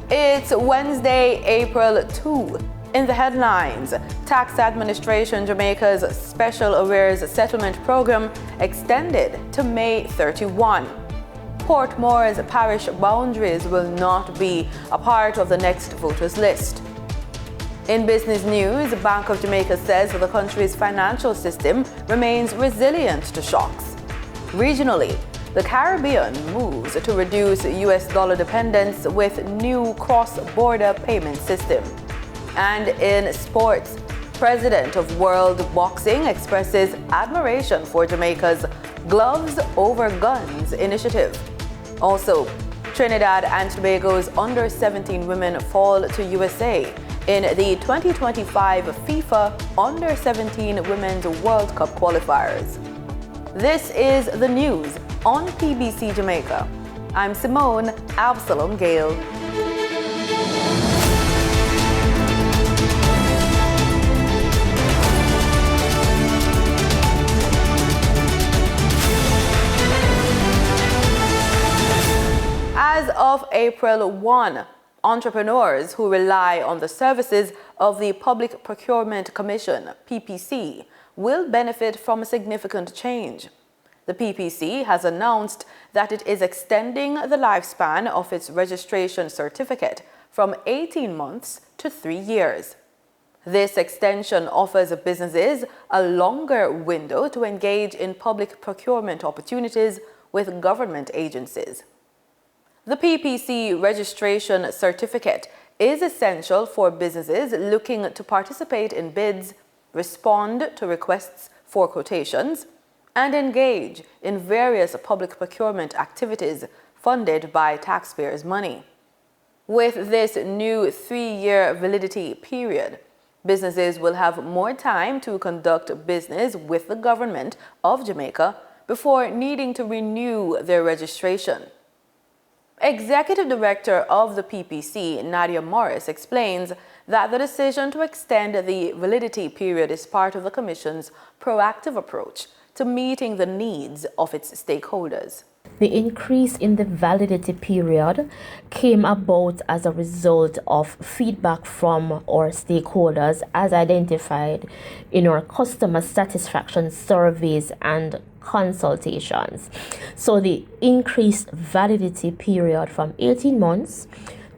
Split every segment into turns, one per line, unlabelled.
It's Wednesday, April 2. In the headlines, Tax Administration Jamaica's Special Arrears Settlement Program extended to May 31. Portmore's parish boundaries will not be a part of the next voters list. In business news, Bank of Jamaica says the country's financial system remains resilient to shocks. Regionally, the Caribbean moves to reduce US dollar dependence with new cross-border payment system. And in sports, President of World Boxing expresses admiration for Jamaica's Gloves Over Guns initiative. Also, Trinidad and Tobago's under-17 women fall to USA in the 2025 FIFA Under-17 Women's World Cup qualifiers. This is the news on PBC Jamaica. I'm Simone Absalom Gale. As of April 1, entrepreneurs who rely on the services of the Public Procurement Commission, PPC, will benefit from a significant change. The PPC has announced that it is extending the lifespan of its registration certificate from 18 months to 3 years. This extension offers businesses a longer window to engage in public procurement opportunities with government agencies. The PPC registration certificate is essential for businesses looking to participate in bids, respond to requests for quotations, and engage in various public procurement activities funded by taxpayers' money. With this new 3-year validity period, businesses will have more time to conduct business with the government of Jamaica before needing to renew their registration. Executive Director of the PPC, Nadia Morris, explains that the decision to extend the validity period is part of the Commission's proactive approach to meeting the needs of its stakeholders.
The increase in the validity period came about as a result of feedback from our stakeholders as identified in our customer satisfaction surveys and consultations. So the increased validity period from 18 months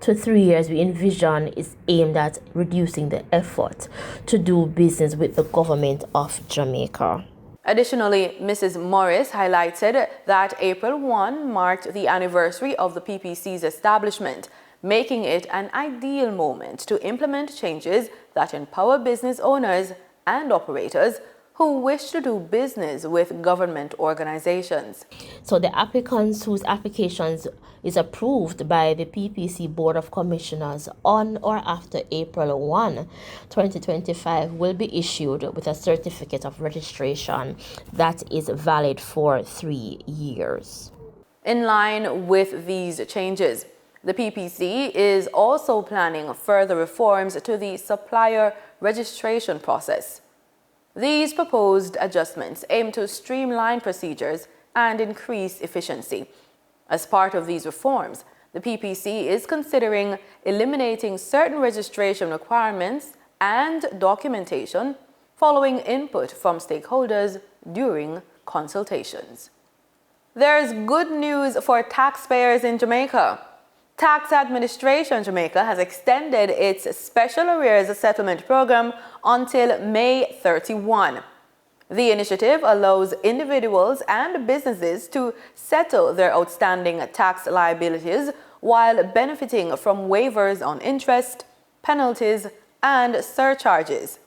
to 3 years we envision is aimed at reducing the effort to do business with the government of Jamaica.
Additionally, Mrs. Morris highlighted that April 1 marked the anniversary of the PPC's establishment, making it an ideal moment to implement changes that empower business owners and operators who wish to do business with government organizations.
So the applicants whose applications is approved by the PPC Board of Commissioners on or after April 1, 2025 will be issued with a certificate of registration that is valid for 3 years.
In line with these changes, the PPC is also planning further reforms to the supplier registration process. These proposed adjustments aim to streamline procedures and increase efficiency. As part of these reforms, the PPC is considering eliminating certain registration requirements and documentation following input from stakeholders during consultations. There's good news for taxpayers in Jamaica. Tax Administration Jamaica has extended its Special Arrears Settlement Program until May 31. The initiative allows individuals and businesses to settle their outstanding tax liabilities while benefiting from waivers on interest, penalties, and surcharges.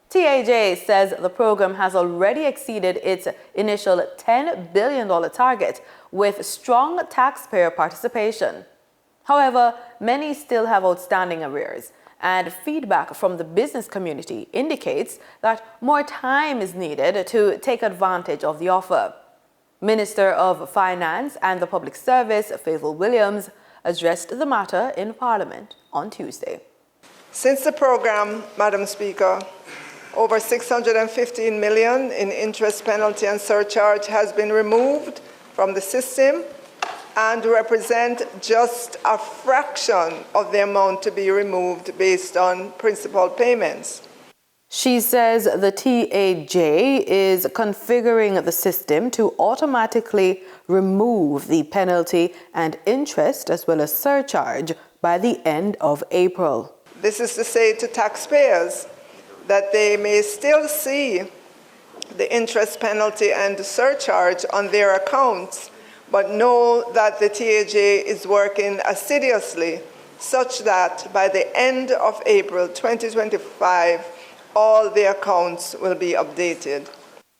TAJ says the program has already exceeded its initial $10 billion target with strong taxpayer participation. However, many still have outstanding arrears, and feedback from the business community indicates that more time is needed to take advantage of the offer. Minister of Finance and the Public Service, Faithful Williams, addressed the matter in Parliament on Tuesday.
Since the program, Madam Speaker, over $615 million in interest, penalty and surcharge has been removed from the system, and represent just a fraction of the amount to be removed based on principal payments.
She says the TAJ is configuring the system to automatically remove the penalty and interest as well as surcharge by the end of April.
This is to say to taxpayers that they may still see the interest penalty and surcharge on their accounts, but know that the TAJ is working assiduously such that by the end of April 2025, all the accounts will be updated.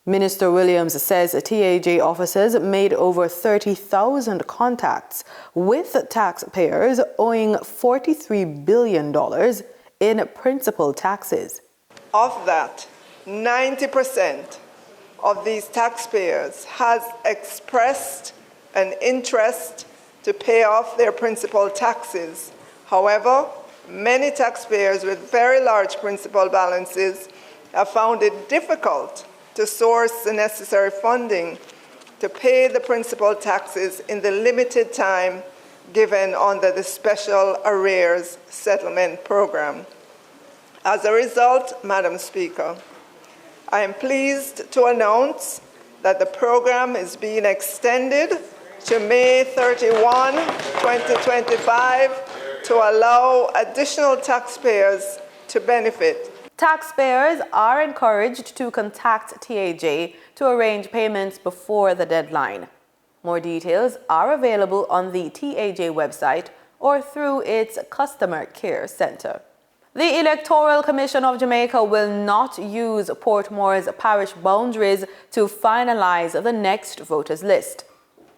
Minister Williams says TAJ officers made over 30,000 contacts with taxpayers owing $43 billion in principal taxes.
Of that, 90% of these taxpayers has expressed an interest to pay off their principal taxes. However, many taxpayers with very large principal balances have found it difficult to source the necessary funding to pay the principal taxes in the limited time given under the Special Arrears Settlement Program. As a result, Madam Speaker, I am pleased to announce that the program is being extended to May 31, 2025, to allow additional taxpayers to benefit.
Taxpayers are encouraged to contact TAJ to arrange payments before the deadline. More details are available on the TAJ website or through its Customer Care Center. The Electoral Commission of Jamaica will not use Portmore's parish boundaries to finalize the next voters list.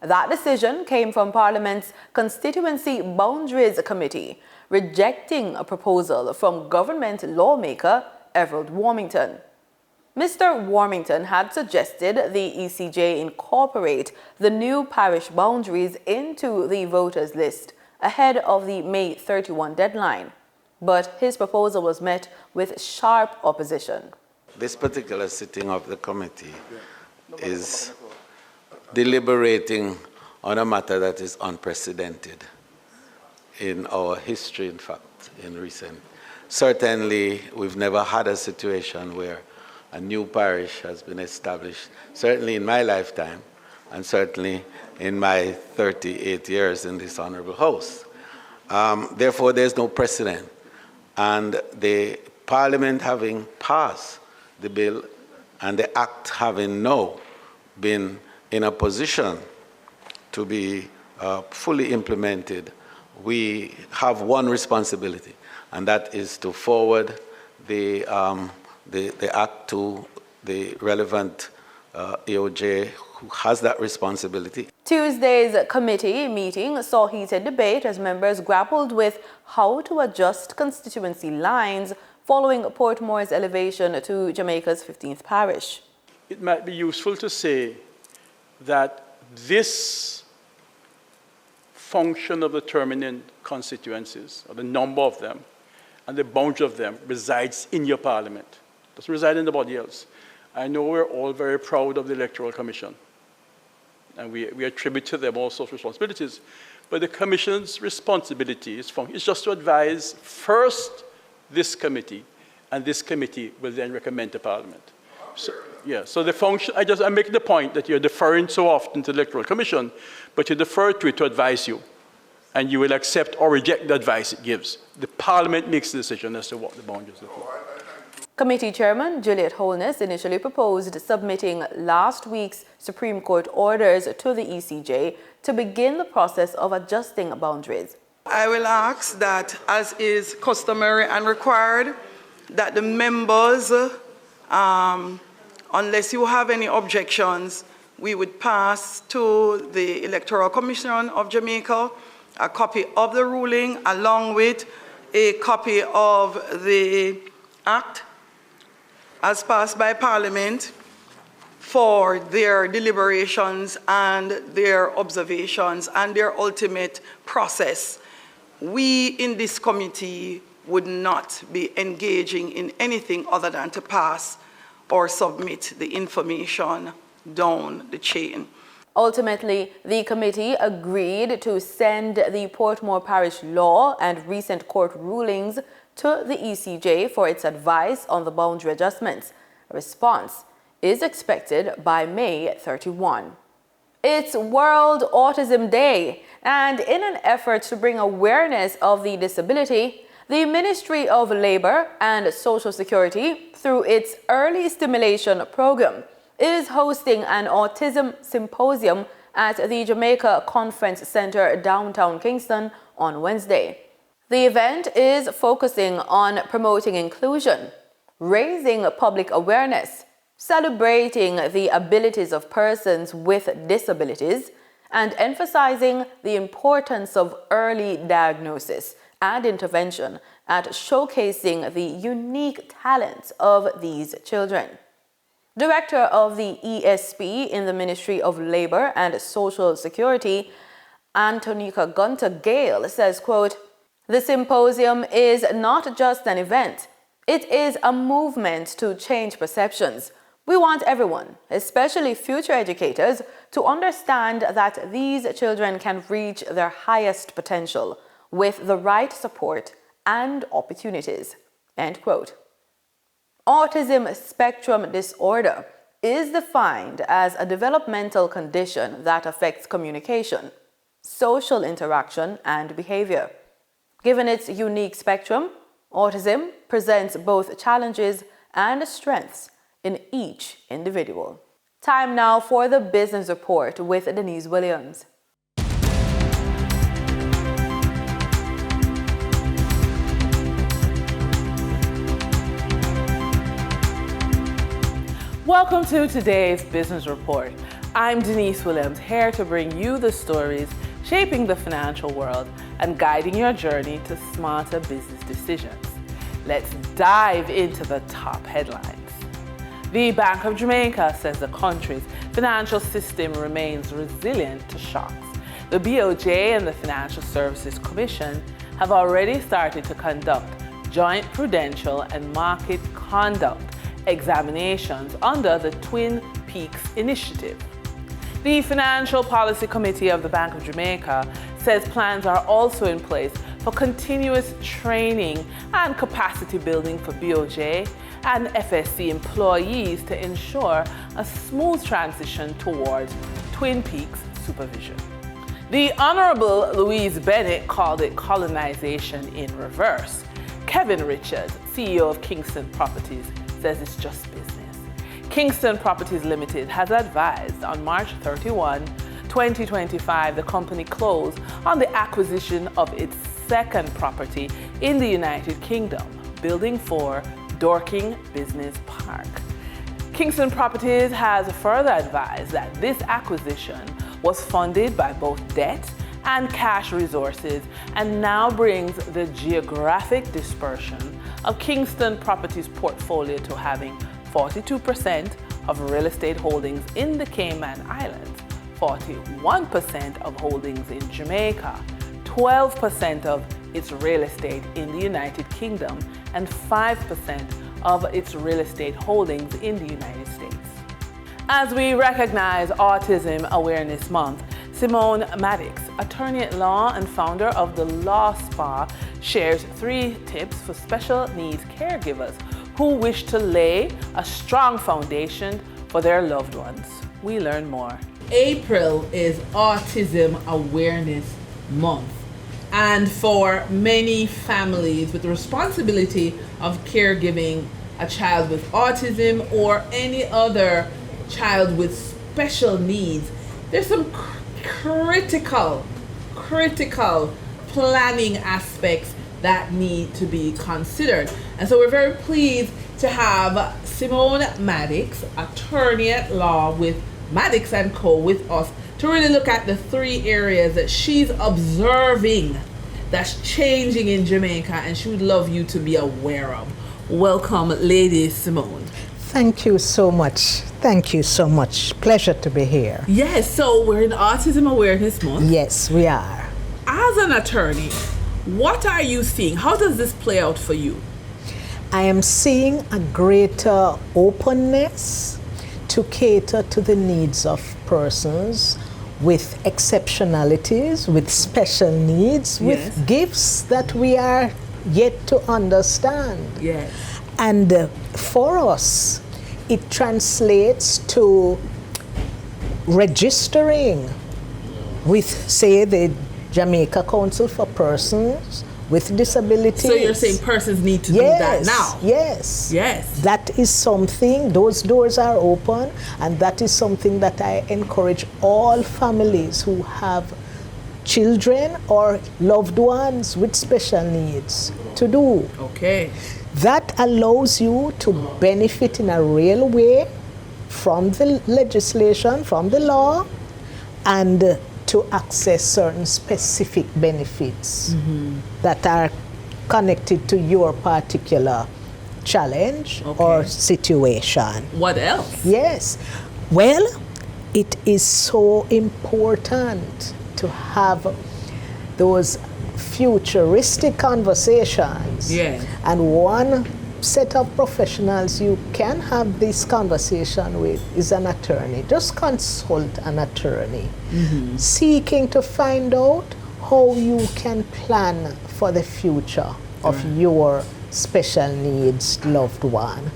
That decision came from Parliament's Constituency Boundaries Committee, rejecting a proposal from government lawmaker Everald Warmington. Mr. Warmington had suggested the ECJ incorporate the new parish boundaries into the voters list ahead of the May 31 deadline, but his proposal was met with sharp opposition.
This particular sitting of the committee is deliberating on a matter that is unprecedented in our history, in fact, in recent. Certainly, we've never had a situation where a new parish has been established, certainly in my lifetime, and certainly in my 38 years in this honorable house. Therefore, there's no precedent. And the Parliament having passed the bill and the Act having now been in a position to be fully implemented, we have one responsibility, and that is to forward the Act to the relevant EOJ who has that responsibility.
Tuesday's committee meeting saw heated debate as members grappled with how to adjust constituency lines following Portmore's elevation to Jamaica's 15th parish.
It might be useful to say that this function of determining constituencies, or the number of them, and the boundary of them resides in your Parliament. It doesn't reside in anybody else. I know we're all very proud of the Electoral Commission, and we attribute to them all sorts of responsibilities. But the Commission's responsibility is just to advise first this committee, and this committee will then recommend to Parliament. So the function, I make the point that you're deferring so often to the Electoral Commission, but you defer to it to advise you, and you will accept or reject the advice it gives. The Parliament makes the decision as to what the boundaries look like.
Committee Chairman Juliet Holness initially proposed submitting last week's Supreme Court orders to the ECJ to begin the process of adjusting boundaries.
I will ask that, as is customary and required, that the members, unless you have any objections, we would pass to the Electoral Commission of Jamaica a copy of the ruling along with a copy of the Act as passed by Parliament for their deliberations and their observations and their ultimate process. We in this committee would not be engaging in anything other than to pass or submit the information down the chain.
Ultimately, the committee agreed to send the Portmore parish law and recent court rulings to the ECJ for its advice on the boundary adjustments. A response is expected by May 31. It's World Autism Day, and in an effort to bring awareness of the disability, the Ministry of Labour and Social Security, through its Early Stimulation Program, is hosting an autism symposium at the Jamaica Conference Center downtown Kingston on Wednesday. The event is focusing on promoting inclusion, raising public awareness, celebrating the abilities of persons with disabilities, and emphasizing the importance of early diagnosis and intervention at showcasing the unique talents of these children. Director of the ESP in the Ministry of Labour and Social Security, Antonica Gunter-Gale, says, quote, "The symposium is not just an event. It is a movement to change perceptions. We want everyone, especially future educators, to understand that these children can reach their highest potential with the right support and opportunities." End quote. Autism spectrum disorder is defined as a developmental condition that affects communication, social interaction, and behavior. Given its unique spectrum, autism presents both challenges and strengths in each individual. Time now for the Business Report with Denise Williams.
Welcome to today's Business Report. I'm Denise Williams, here to bring you the stories shaping the financial world and guiding your journey to smarter business decisions. Let's dive into the top headlines. The Bank of Jamaica says the country's financial system remains resilient to shocks. The BOJ and the Financial Services Commission have already started to conduct joint prudential and market conduct examinations under the Twin Peaks Initiative. The Financial Policy Committee of the Bank of Jamaica says plans are also in place for continuous training and capacity building for BOJ and FSC employees to ensure a smooth transition towards Twin Peaks supervision. The Honorable Louise Bennett called it colonization in reverse. Kevin Richards, CEO of Kingston Properties, says it's just business. Kingston Properties Limited has advised on March 31, 2025, the company closed on the acquisition of its second property in the United Kingdom, Building 4, Dorking Business Park. Kingston Properties has further advised that this acquisition was funded by both debt and cash resources and now brings the geographic dispersion of Kingston Properties portfolio to having 42% of real estate holdings in the Cayman Islands, 41% of holdings in Jamaica, 12% of its real estate in the United Kingdom, and 5% of its real estate holdings in the United States. As we recognize Autism Awareness Month, Simone Maddox, attorney at law and founder of the Law Spa, shares 3 tips for special needs caregivers who wish to lay a strong foundation for their loved ones. We learn more.
April is Autism Awareness Month. And for many families with the responsibility of caregiving a child with autism or any other child with special needs, there's some critical planning aspects that need to be considered. And so we're very pleased to have Simone Maddox, attorney at law with Maddox & Co. with us to really look at the 3 areas that she's observing that's changing in Jamaica and she would love you to be aware of. Welcome, Lady Simone.
Thank you so much. Thank you so much. Pleasure to be here.
Yes, so we're in Autism Awareness Month.
Yes, we are.
As an attorney, what are you seeing? How does this play out for you?
I am seeing a greater openness to cater to the needs of persons with exceptionalities, with special needs, with gifts that we are yet to understand.
Yes.
And for us, it translates to registering with, say, the Jamaica Council for Persons with Disabilities.
So you're saying persons need to do that now?
Yes.
Yes.
That is something, those doors are open, and that is something that I encourage all families who have children or loved ones with special needs to do.
Okay.
That allows you to benefit in a real way from the legislation, from the law, and to access certain specific benefits that are connected to your particular challenge or situation.
What else?
Yes. Well, it is so important to have those futuristic conversations.
Yeah.
And one set of professionals you can have this conversation with is an attorney. Just consult an attorney, seeking to find out how you can plan for the future of your special needs loved one.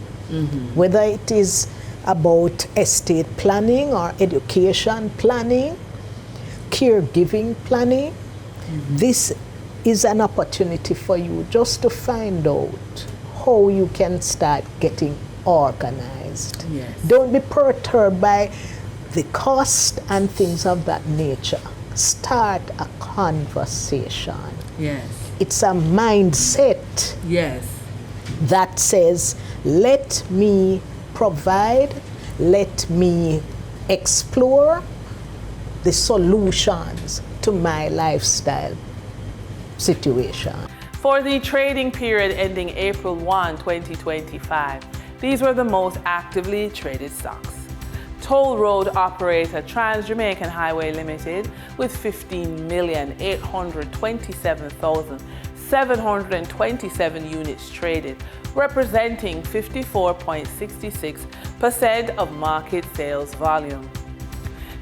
Whether it is about estate planning or education planning, caregiving planning, this is an opportunity for you just to find out how you can start getting organized.
Yes.
Don't be perturbed by the cost and things of that nature. Start a conversation.
Yes.
It's a mindset
Yes.
that says, let me provide, let me explore the solutions to my lifestyle situation.
For the trading period ending April 1, 2025, these were the most actively traded stocks. Toll road operator Trans-Jamaican Highway Limited with 15,827,727 units traded, representing 54.66% of market sales volume.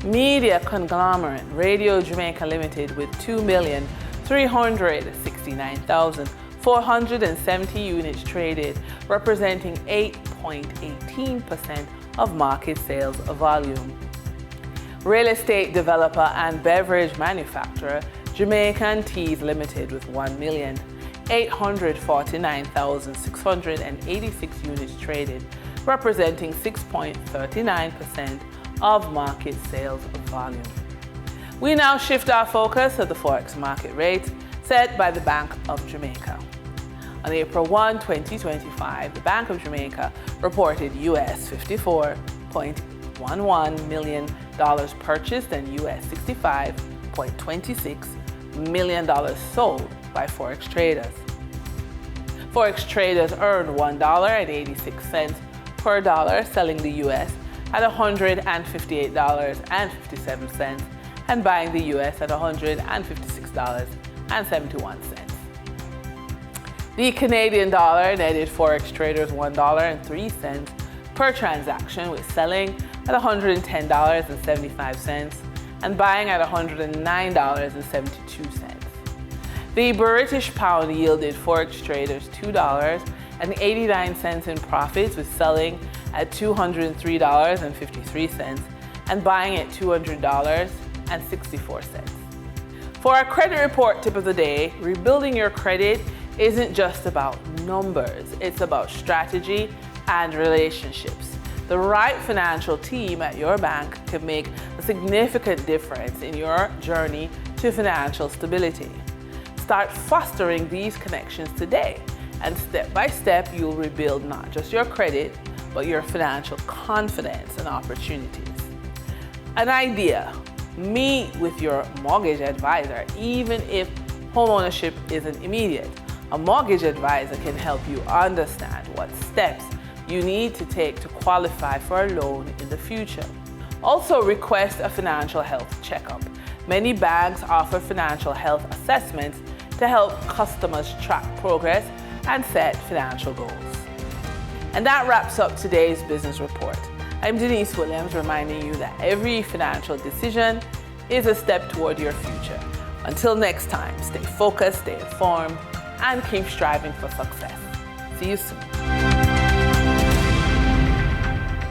Media conglomerate Radio Jamaica Limited with 2,369,470 units traded, representing 8.18% of market sales volume. Real estate developer and beverage manufacturer Jamaican Teas Limited with 1,849,686 units traded, representing 6.39% of market sales volume. We now shift our focus to the forex market rate set by the Bank of Jamaica. On April 1, 2025, the Bank of Jamaica reported US $54.11 million purchased and US $65.26 million sold by forex traders. Forex traders earned $1.86 per dollar, selling the US at $158.57 and buying the US at $156.71. The Canadian dollar netted forex traders $1.03 per transaction, with selling at $110.75 and buying at $109.72. The British pound yielded forex traders $2.89 in profits, with selling at $203.53 and buying at $200.64. For our credit report tip of the day, rebuilding your credit isn't just about numbers, it's about strategy and relationships. The right financial team at your bank can make a significant difference in your journey to financial stability. Start fostering these connections today, and step by step, you'll rebuild not just your credit, but your financial confidence and opportunities. An idea: meet with your mortgage advisor, even if homeownership isn't immediate. A mortgage advisor can help you understand what steps you need to take to qualify for a loan in the future. Also, request a financial health checkup. Many banks offer financial health assessments to help customers track progress and set financial goals. And that wraps up today's business report. I'm Denise Williams, reminding you that every financial decision is a step toward your future. Until next time, stay focused, stay informed, and keep striving for success. See you soon.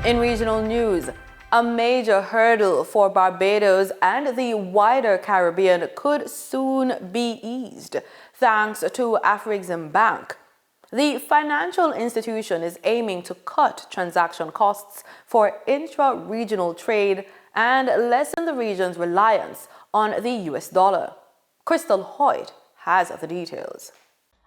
In regional news, a major hurdle for Barbados and the wider Caribbean could soon be eased, thanks to Afrexim Bank. The financial institution is aiming to cut transaction costs for intra-regional trade and lessen the region's reliance on the US dollar. Crystal Hoyt has the details.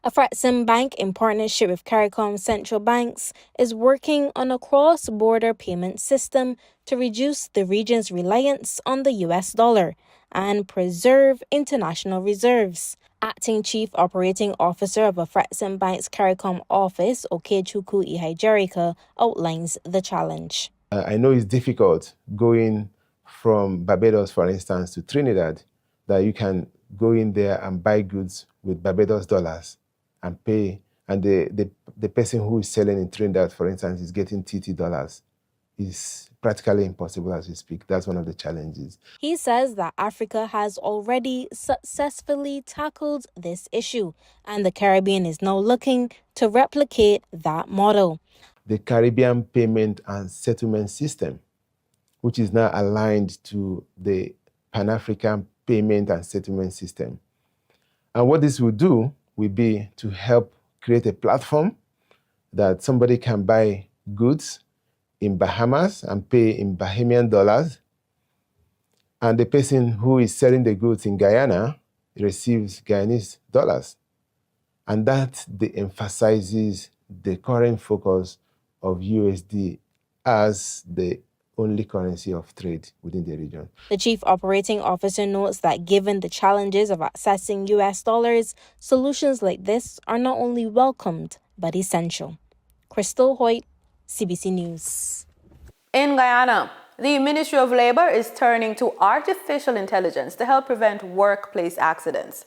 Afrexim Bank, in partnership with CARICOM Central Banks, is working on a cross-border payment system to reduce the region's reliance on the US dollar and preserve international reserves. Acting Chief Operating Officer of Afrexim Bank's CARICOM office, Okechukwu Ihaijerika, outlines the challenge.
I know it's difficult going from Barbados, for instance, to Trinidad, that you can go in there and buy goods with Barbados dollars and pay, and the person who is selling in Trinidad, for instance, is getting TT dollars. It's practically impossible as we speak. That's one of the challenges.
He says that Africa has already successfully tackled this issue, and the Caribbean is now looking to replicate that model.
The Caribbean Payment and Settlement System, which is now aligned to the Pan-African Payment and Settlement System. And what this will do will be to help create a platform that somebody can buy goods in Bahamas and pay in Bahamian dollars, and the person who is selling the goods in Guyana receives Guyanese dollars. And that emphasizes the current focus of USD as the only currency of trade within the region.
The Chief Operating Officer notes that given the challenges of accessing US dollars, solutions like this are not only welcomed, but essential. Crystal Hoyt, CBC News.
In Guyana, the Ministry of Labor is turning to artificial intelligence to help prevent workplace accidents.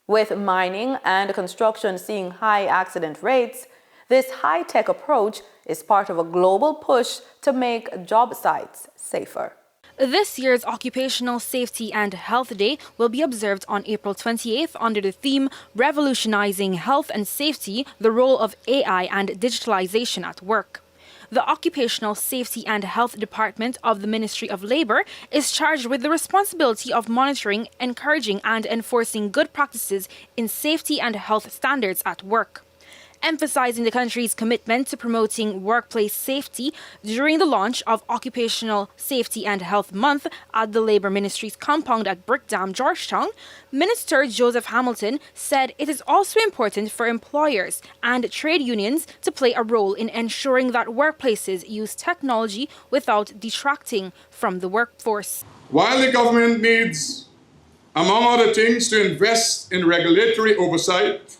With mining and construction seeing high accident rates, this high-tech approach is part of a global push to make job sites safer.
This year's Occupational Safety and Health Day will be observed on April 28th under the theme Revolutionizing Health and Safety, the Role of AI and Digitalization at Work. The Occupational Safety and Health Department of the Ministry of Labor is charged with the responsibility of monitoring, encouraging and enforcing good practices in safety and health standards at work. Emphasizing the country's commitment to promoting workplace safety during the launch of Occupational Safety and Health Month at the Labour Ministry's compound at Brickdam, Georgetown, Minister Joseph Hamilton said it is also important for employers and trade unions to play a role in ensuring that workplaces use technology without detracting from the workforce.
While the government needs, among other things, to invest in regulatory oversight,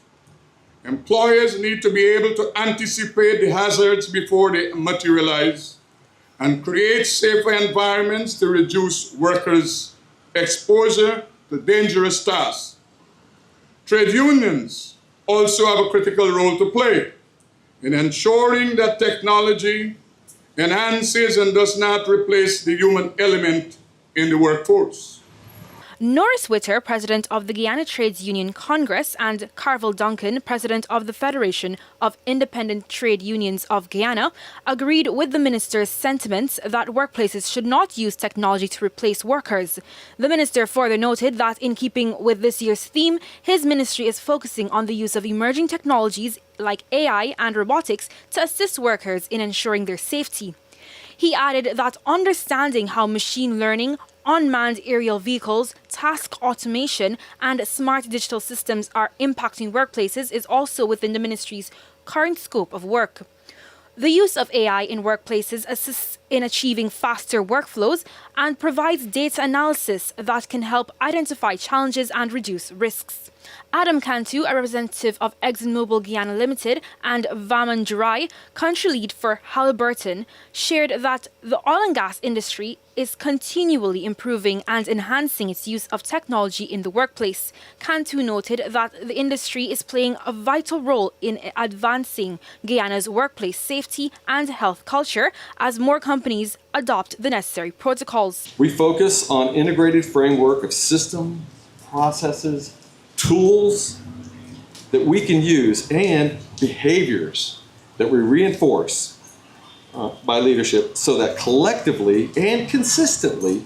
employers need to be able to anticipate the hazards before they materialize and create safer environments to reduce workers' exposure to dangerous tasks. Trade unions also have a critical role to play in ensuring that technology enhances and does not replace the human element in the workforce.
Norris Witter, president of the Guyana Trades Union Congress, and Carvel Duncan, president of the Federation of Independent Trade Unions of Guyana, agreed with the minister's sentiments that workplaces should not use technology to replace workers. The minister further noted that in keeping with this year's theme, his ministry is focusing on the use of emerging technologies like AI and robotics to assist workers in ensuring their safety. He added that understanding how machine learning, unmanned aerial vehicles, task automation, and smart digital systems are impacting workplaces is also within the ministry's current scope of work. The use of AI in workplaces assists in achieving faster workflows and provides data analysis that can help identify challenges and reduce risks. Adam Cantu, a representative of ExxonMobil Guyana Limited, and Vaman Jurai, country lead for Halliburton, shared that the oil and gas industry is continually improving and enhancing its use of technology in the workplace. Cantu noted that the industry is playing a vital role in advancing Guyana's workplace safety and health culture as more companies adopt the necessary protocols.
We focus on integrated framework of systems, processes, tools that we can use and behaviors that we reinforce by leadership so that collectively and consistently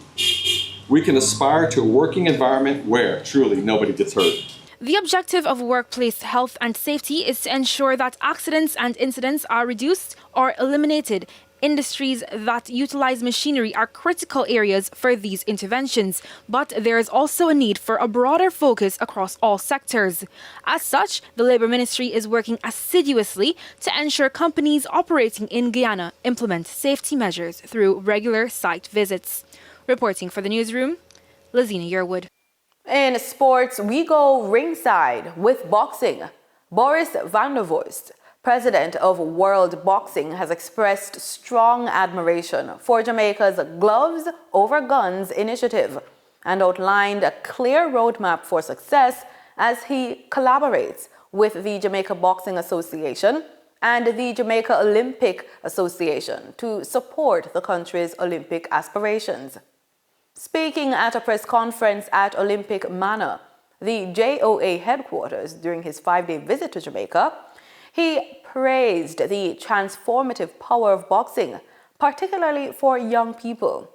we can aspire to a working environment where truly nobody gets hurt.
The objective of workplace health and safety is to ensure that accidents and incidents are reduced or eliminated. Industries that utilize machinery are critical areas for these interventions, but there is also a need for a broader focus across all sectors. As such, the Labour Ministry is working assiduously to ensure companies operating in Guyana implement safety measures through regular site visits. Reporting for the newsroom, Lazina Yearwood.
In sports, we go ringside with boxing. Boris van der Voist, president of World Boxing, has expressed strong admiration for Jamaica's Gloves Over Guns initiative and outlined a clear roadmap for success as he collaborates with the Jamaica Boxing Association and the Jamaica Olympic Association to support the country's Olympic aspirations. Speaking at a press conference at Olympic Manor, the JOA headquarters, during his 5-day visit to Jamaica, he praised the transformative power of boxing, particularly for young people.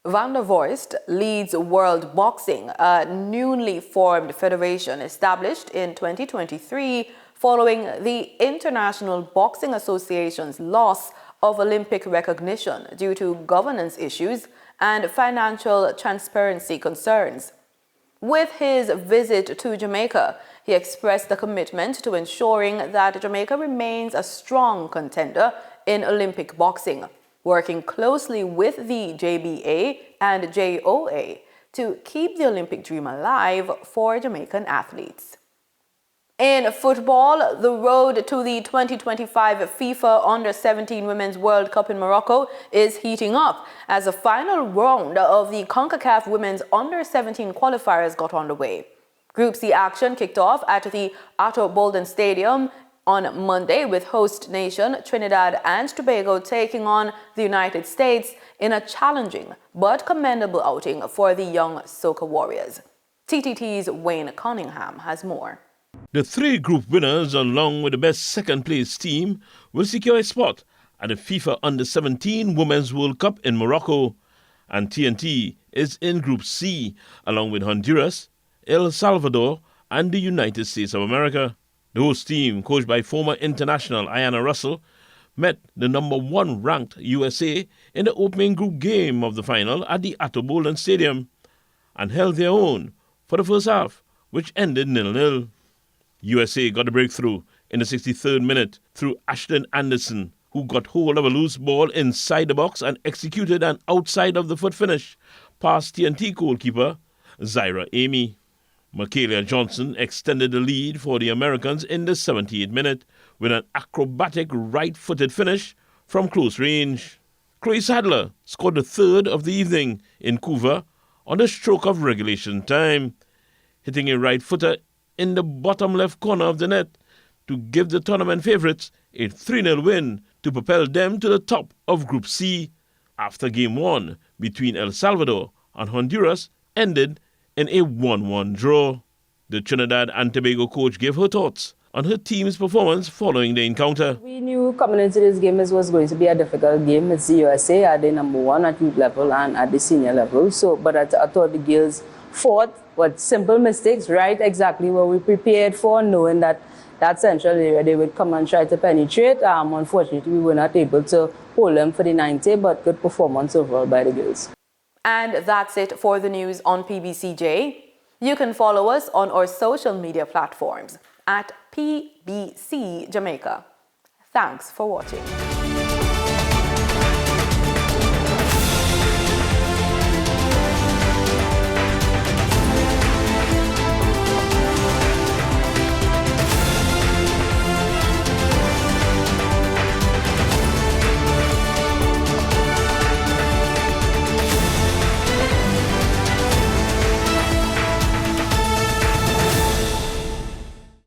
Van der Voist leads World Boxing, a newly formed federation established in 2023 following the International Boxing Association's loss of Olympic recognition due to governance issues and financial transparency concerns. With his visit to Jamaica, he expressed the commitment to ensuring that Jamaica remains a strong contender in Olympic boxing, working closely with the JBA and JOA to keep the Olympic dream alive for Jamaican athletes. In football, the road to the 2025 FIFA Under-17 Women's World Cup in Morocco is heating up as the final round of the CONCACAF Women's Under-17 qualifiers got underway. Group C action kicked off at the Atto Bolden Stadium on Monday with host nation Trinidad and Tobago taking on the United States in a challenging but commendable outing for the young Soca Warriors. TTT's Wayne Cunningham has more.
The 3 group winners, along with the best second-place team, will secure a spot at the FIFA Under-17 Women's World Cup in Morocco. And TNT is in Group C, along with Honduras, El Salvador, and the United States of America. The host team, coached by former international Ayanna Russell, met the number 1 ranked USA in the opening group game of the final at the Atto Bolden Stadium and held their own for the first half, which ended 0-0. USA got a breakthrough in the 63rd minute through Ashton Anderson, who got hold of a loose ball inside the box and executed an outside of the foot finish past TNT goalkeeper Zaira Amy. Michaela Johnson extended the lead for the Americans in the 78th minute with an acrobatic right-footed finish from close range. Chloe Sadler scored the 3rd of the evening in Couva on the stroke of regulation time, hitting a right-footer in the bottom left corner of the net to give the tournament favourites a 3-0 win to propel them to the top of Group C after Game 1 between El Salvador and Honduras ended in a 1-1 draw. The Trinidad and Tobago coach gave her thoughts on her team's performance following the encounter.
We knew coming into this game it was going to be a difficult game. It's the USA at the number 1 at youth level and at the senior level. But I thought the girls fought with simple mistakes, right exactly what we prepared for, knowing that central area they would come and try to penetrate. Unfortunately, we were not able to hold them for the 90, but good performance overall by the girls.
And that's it for the news on PBCJ. You can follow us on our social media platforms at PBCJamaica. Thanks for watching.